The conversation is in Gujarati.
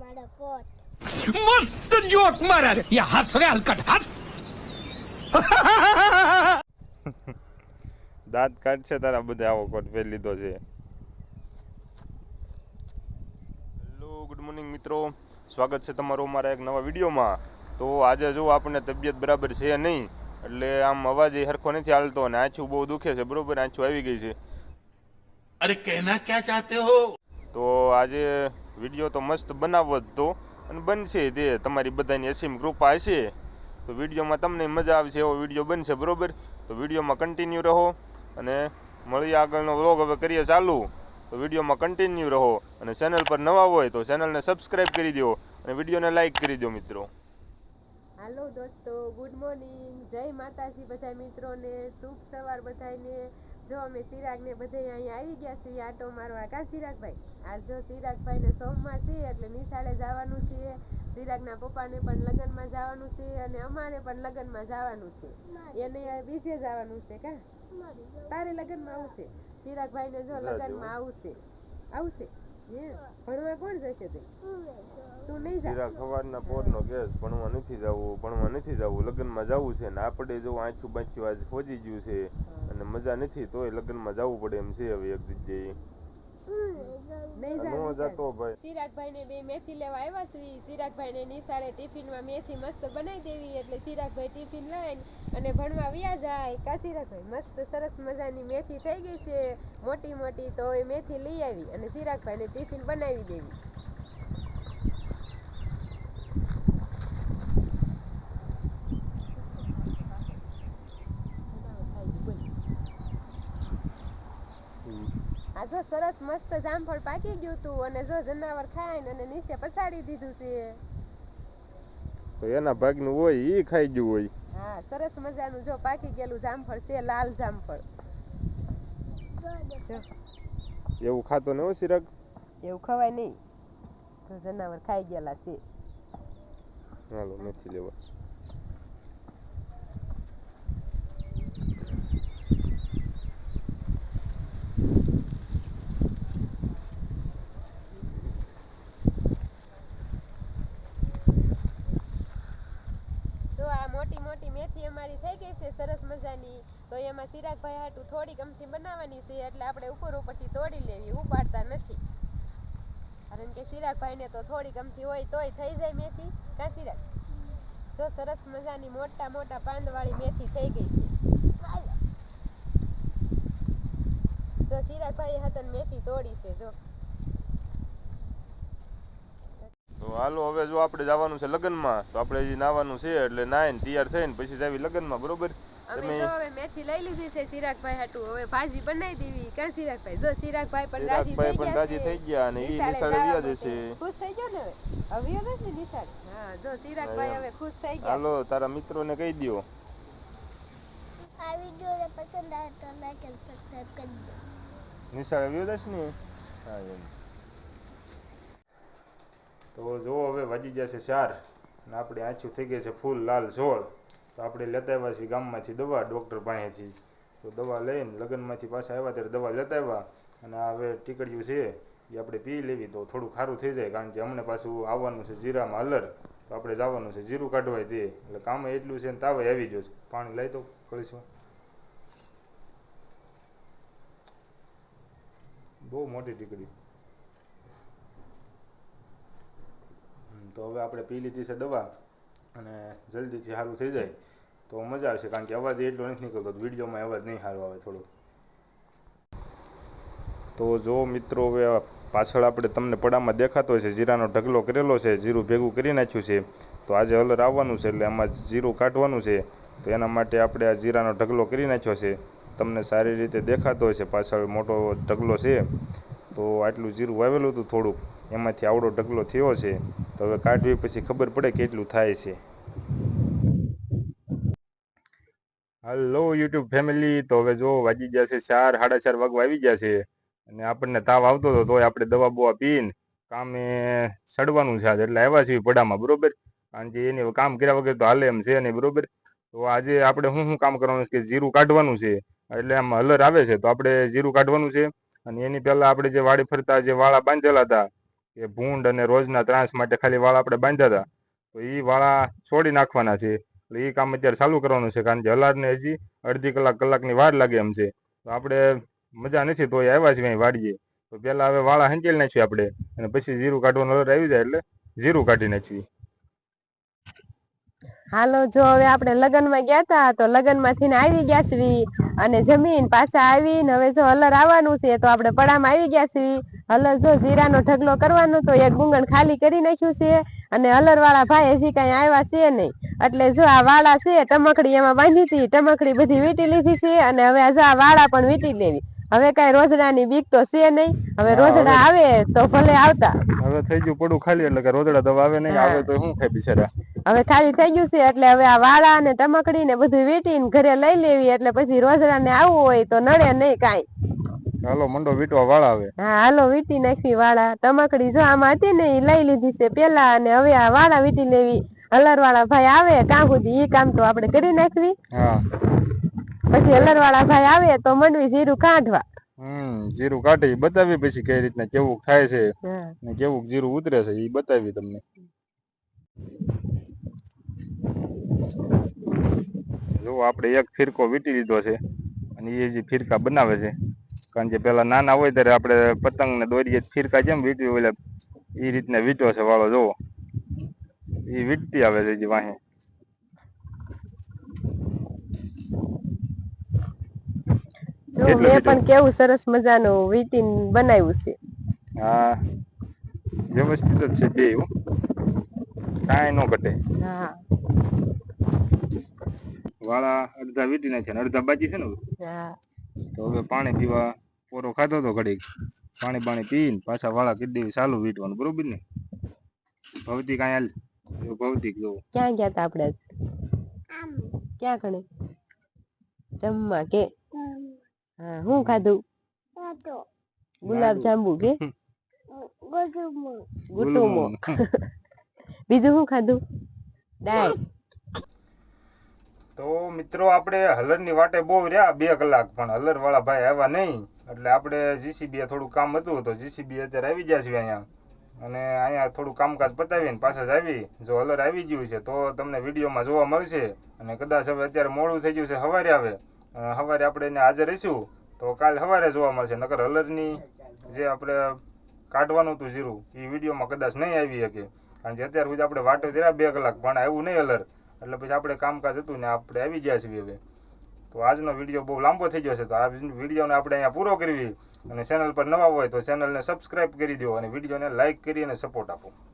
મારો કોટ मस्त जोक मारा रे ये हंस रे हलकट हंस દાંત કાઢશે તારા બધા આવો કોટ પહેરી લીધો છે. હેલો ગુડ મોર્નિંગ મિત્રો, સ્વાગત છે તમારું મારા એક નવા વિડીયોમાં. તો આજે જો આપણને તબિયત બરાબર છે નહીં, એટલે આમ અવાજ હરખો નથી હાલતો અને આંચું બહુ દુખે છે. બરોબર, આંચું આવી ગઈ છે. अरे कहना क्या चाहते हो? તો આજે વિડીયો તો મસ્ત બનાવવો જ તો, અને બનશે તે તમારી બધાની અસીમ કૃપા હશે તો વિડીયોમાં તમને મજા આવશે એવો વિડીયો બનશે. બરોબર, તો વિડીયોમાં કન્ટિન્યુ રહો અને મળીએ આગળનો વ્લોગ હવે કરીએ ચાલુ. તો વિડીયોમાં કન્ટિન્યુ રહો અને ચેનલ પર નવા હોય તો ચેનલને સબસ્ક્રાઈબ કરી દો અને વિડીયોને લાઈક કરી દો મિત્રો. હાલો દોસ્તો, ગુડ મોર્નિંગ, જય માતાજી બધા મિત્રોને, શુભ સવાર બધાને. જો અમે ચિરાગને બધા અહીંયા આવી ગયા છીએ આટો મારવા. કા ચિરાગભાઈ? આજ જો ચિરાગભાઈને સોમવાર છે એટલે નિશાળે જવાનું છે. ચિરાગના પપ્પાને પણ લગ્નમાં જવાનું છે અને અમારે પણ લગ્નમાં જવાનું છે. એને બીજે જવાનું છે. કા તારે લગ્નમાં આવશે? ચિરાગભાઈને જો લગ્નમાં આવશે. ભણવા કોણ જશે? તું નહીં જા. ચિરાગ સવારના પોરનો ગેસ ભણવા નથી જવું, લગ્નમાં જવું છે ને આપણે જો આંચું બાંચું આજ ખોજી ગયું છે અને મજા નથી તોય લગ્નમાં જવું પડે એમ છે. હવે એક જગ્યાએ ચિરાગભાઈ ને બે મેથી લેવા આવ્યા છે. ચિરાગભાઈ ને નિશાળે ટિફિનમાં મેથી મસ્ત બનાવી દેવી એટલે ચિરાગભાઈ ટિફિન લઈને અને ભણવા વ્યા જાય. કા ચિરાગભાઈ? મસ્ત સરસ મજાની મેથી થઈ ગઈ છે મોટી મોટી, તો એ મેથી લઈ આવી અને ચિરાગભાઈ ને ટિફિન બનાવી દેવી. આ જો સરસ મસ્ત જામફળ પાકી ગયું તું અને જો જનાવર ખાઈને અને નીચે પછાડી દીધું છે. તો એના ભાગનું હોય ઈ ખાઈ ગયું હોય. હા, સરસ મજાનું જો પાકી ગયેલું જામફળ છે, લાલ જામફળ. જો એવું ખાતો ને હો ચિરાગ, એવું ખવાય નહીં, તો જનાવર ખાઈ ગયેલા છે. હાલો મેથી લેવા. જો આ મોટી મોટી મેથી અમારી થઈ ગઈ છે સરસ મજાની, તો એમાં ચિરાગભાઈ હાટું થોડી ગમથી બનાવવાની છે એટલે આપણે ઉપર ઉપરથી તોડી લેવી, ઉપાડતા નથી. કારણ કે ચિરાગભાઈને તો થોડી ગમથી હોય તોય થઈ જાય મેથી. કાં ચિરાગ? જો સરસ મજાની મોટા મોટા પાંદવાળી મેથી થઈ ગઈ છે. જો ચિરાગભાઈ હાથન મેથી તોડી છે. જો તો હાલો હવે જો આપણે જવાનું છે લગ્નમાં, તો આપણે હજી નાવાનું છે એટલે નાઈને તૈયાર થઈને પછી જાવી લગ્નમાં. બરોબર, અમે જો હવે મેથી લઈ લીધી છે ચિરાગભાઈ હાટું, હવે ભાજી બનાવી દેવી. કાં ચિરાગભાઈ? જો ચિરાગભાઈ પણ રાજી થઈ ગયા અને ઈ નિશાળે વ્યા જશે. ખુશ થઈ ગયો ને હવે હવે ને નિશાળે. હા, જો ચિરાગભાઈ હવે ખુશ થઈ ગયા. હાલો તારા મિત્રોને કહી દો. આ વિડિયોને પસંદ આવે તો લાઈક અને સબસ્ક્રાઇબ કરી દો. નિશાળે વ્યો જશે ને? હા એમ. તો જો હવે વાગી ગયા છે 4 અને આપણે આંચું થઈ ગઈ છે ફૂલ લાલ ઝોળ. તો આપણે લેતા આવ્યા છીએ ગામમાંથી દવા, ડૉક્ટર પાસેથી. તો દવા લઈને લગ્નમાંથી પાછા આવ્યા ત્યારે દવા લેતા આવ્યા અને આ હવે ટીકડીયું છે એ આપણે પી લેવી તો થોડું ખારું થઈ જાય. કારણ કે અમને પાછું આવવાનું છે જીરામાં હલર, તો આપણે જવાનું છે જીરું કાઢવાય તે, એટલે કામ એટલું છે ને તાવે આવી ગયો છે. પાણી લઈ તો કરીશું. બહુ મોટી ટીકડી. તો હવે આપણે પી લીધી છે દવા અને જલ્દીથી સારું થઈ જાય તો મજા આવશે. કારણ કે અવાજ એટલો નથી નીકળતો, વિડીયોમાં અવાજ નહીં સારો આવે થોડો. તો જો મિત્રો હવે પાછળ આપણે તમને પડામાં દેખાતો હોય છે જીરાનો ઢગલો કરેલો છે, જીરું ભેગું કરી નાખ્યું છે. તો આજે હલર આવવાનું છે એટલે આમાં જીરું કાઢવાનું છે, તો એના માટે આપણે આ જીરાનો ઢગલો કરી નાખ્યો છે. તમને સારી રીતે દેખાતો હોય છે, પાછળ મોટો ઢગલો છે. તો આટલું જીરું વાવેલું હતું થોડુંક, એમાંથી આવડો ઢગલો થયો છે. તો હવે કાઢવી પછી ખબર પડે કેટલું થાય છે. હલો યુટ્યુબ ફેમિલી, તો હવે જો વાગી ગયા છે 4, 4:30 વાગવા આવી ગયા છે અને આપણને તાવ આવતો હતો તોય આપણે દવા બવા પીને કામે સડવાનું છે આજે, એટલે આવ્યા છીએ પડામાં. બરોબર, કારણ કે એની કામ કર્યા વગર તો હાલે એમ છે નહીં. બરોબર, તો આજે આપણે શું કામ કરવાનું છે કે જીરું કાઢવાનું છે. એટલે આમ હલર આવે છે તો આપણે જીરું કાઢવાનું છે અને એની પહેલા આપણે જે વાડી ફરતા જે વાળા બાંધેલા હતા કે ભૂંડ અને રોજના ત્રાસ માટે ખાલી વાળા આપણે બાંધ્યા હતા, તો એ વાળા છોડી નાખવાના છે. એટલે એ કામ અત્યારે ચાલુ કરવાનું છે, કારણ કે હલારને હજી અડધી કલાકની વાર લાગે એમ છે. તો આપણે મજા નથી તો આવ્યા છીએ અહીં વાડીએ, તો પહેલાં હવે વાળા હંકેલી નાખીએ આપણે, અને પછી જીરું કાઢવાનો હલર આવી જાય એટલે જીરું કાઢી નાખીએ. હાલો, જો હવે આપણે લગ્નમાં ગયા હતા, તો લગ્નમાંથી ને આવી ગયા છીએ અને જમીન પાછા આવીને હવે જો હલર આવવાનું છે, તો આપણે પડામાં આવી ગયા છીએ. હલર જો જીરાનો ઢગલો કરવાનો, તો એક ગુંગણ ખાલી કરી નાખ્યું છે અને હલર વાળા ભાઈ હજી કઈ આવ્યા છે નહીં. એટલે જો આ વાળા છે ટમકડી એમાં બાંધી હતી, ટમકડી બધી વીટી લીધી છે અને હવે જો આ વાળા પણ વીટી લેવી. હવે કઈ રોજડાની બીક તો છે નહીં. હવે રોજડા આવે તો ભલે આવતા, હવે થઈ ગયું પડું ખાલી, એટલે કે રોજડા તો આવે નહીં, આવે તો શું ખાય બિચારા. હવે ખાલી થઈ ગયું છે એટલે હવે આ વાળા ને ટમકડી ને બધું વીટીને ઘરે લઈ લેવી, એટલે પછી રોજડા ને આવવું હોય તો નડે નહીં કાંઈ. હાલો મંડો વીટવા વાળા આવે. હા હાલો, વીટી નાખવી વાળા. ટમકડી જો આમાં હતી ને એ લઈ લીધી છે પેલા, અને હવે આ વાળા વીટી લેવી. હલર વાળા ભાઈ આવે કાં સુધી ઈ કામ તો આપણે કરી નાખવી. હા, પછી હલર વાળા ભાઈ આવે તો મંડવી જીરું કાઢવા. જીરું કાઢી બતાવી પછી કઈ રીતના કેવું થાય છે ને કેવું જીરું ઉતરે છે એ બતાવી તમને. જો આપણે એક ફિરકો વીટી લીધો છે અને એ જે ફિરકા બનાવે છે, કારણ કે પેલા નાના હોય ત્યારે આપણે પતંગ ને દોરીએ ફિરકા જેમ વીટી હોય એ રીતના વીટો છે વાળો. જોવો એ વીટતી આવે છે જે વાહે. જો મેં પણ કેવું સરસ મજાનું વીટીને બનાવ્યું છે. હા, વ્યવસ્થિત જ છે બે, કાંઈ ન ઘટે. હા, વાળા અડધા વીટી નાખ્યા, અડધા બાકી છે ને. હા, તો હવે પાણી પીવા પોરો ખાધો તો ઘડીક, પાણી પીને પાછા વાળા કરી દેવી ચાલુ વીટવાનું, બરોબર ને. ભૌતિક કાંઈ હાલ, ભૌતિક જોવો ક્યાં ગયા તા આપણે? ક્યાં કણે જમવા કે? હા, શું ખાધું? ગુલાબ જાંબુ કે ગુટુમો. બીજું શું ખાધું? દાળ. તો મિત્રો આપણે હલરની વાટે બહુ રહ્યા 2 કલાક, પણ હલર વાળા ભાઈ આવ્યા નહીં, એટલે આપણે જીસીબી થોડું કામ હતું તો જીસીબી અત્યારે આવી ગયા છે અહીંયા, અને અહીંયા થોડું કામકાજ પતાવીને પાછા જ આવી. જો હલર આવી ગયું છે તો તમને વિડીયોમાં જોવા મળશે, અને કદાચ હવે અત્યારે મોડું થઈ ગયું છે, સવારે આવે, સવારે આપણે એને હાજર રહીશું તો કાલ સવારે જોવા મળશે. નકર હલરની જે આપણે કાઢવાનું હતું જીરું એ વિડીયોમાં કદાચ નહીં આવી શકે, કારણ કે અત્યાર સુધી આપણે વાટો કર્યા 2 કલાક પણ આવ્યું નહીં હલર, એટલે પછી આપણે કામકાજ હતું ને આપણે આવી ગયા છીએ હવે. તો આજનો વિડીયો બહુ લાંબો થઈ ગયો છે, તો આ વિડીયોને આપણે અહીંયા પૂરો કરવી. અને ચેનલ પર નવા હોય તો ચેનલને સબસ્ક્રાઈબ કરી દો અને વિડીયોને લાઇક કરી અને સપોર્ટ આપો.